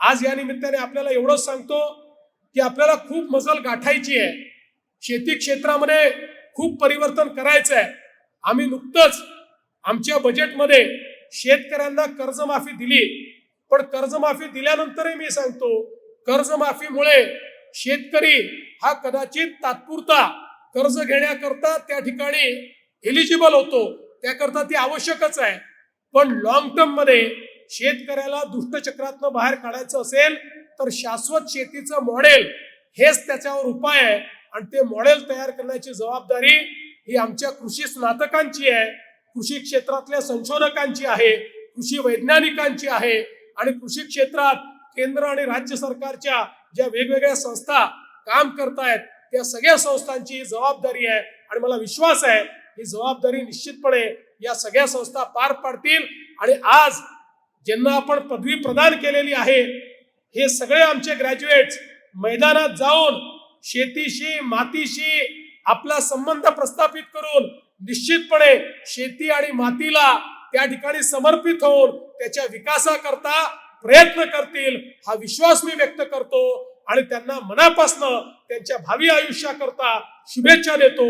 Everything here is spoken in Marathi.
आज या निमित्ताने आपल्याला एवढंच सांगतो की आपल्याला खूप मजल गाठायची आहे। शेती क्षेत्रामध्ये खूप परिवर्तन करायचं आहे। आम्ही नुकतंच आमच्या बजेटमध्ये शेतकऱ्यांना कर्जमाफी दिली, पण कर्जमाफी दिल्यानंतरही मी सांगतो कर्जमाफीमुळे शेतकरी हा कदाचित तात्पुरता कर्ज घेण्याकरता त्या ठिकाणी एलिजिबल होतो, त्याकरता ती आवश्यकच आहे। पण लॉंग टर्म मध्ये शेतकऱ्याला दुष्टचक्रातून बाहेर काढायचं असेल तर शाश्वत शेतीचं मॉडेल हेच त्याच्यावर उपाय आहे आणि ते मॉडेल तयार करण्याची जबाबदारी ही आमच्या कृषी स्नातकांची आहे, कृषी क्षेत्रातल्या संशोधकांची आहे, कृषी वैज्ञानिकांची आहे आणि कृषी क्षेत्रात केंद्र आणि राज्य सरकारच्या ज्या वेगवेगळ्या संस्था काम करतायत त्या सगळ्या संस्थांची जबाबदारी आहे आणि मला विश्वास आहे ही जबाबदारी निश्चितपणे या सगळ्या संस्था पार पाडतील। आणि आज ज्यांना आपण पदवी प्रदान केलेली आहे हे सगळे आमचे ग्रॅज्युएट्स मैदानात जाऊन शेतीशी मातीशी आपला संबंध प्रस्थापित करून निश्चितपणे शेती आणि मातीला त्या ठिकाणी समर्पित होऊन त्याच्या विकासाकरता प्रयत्न करतील हा विश्वास मी व्यक्त करतो आणि त्यांना मनापासून त्यांच्या भावी आयुष्याकरता शुभेच्छा देतो।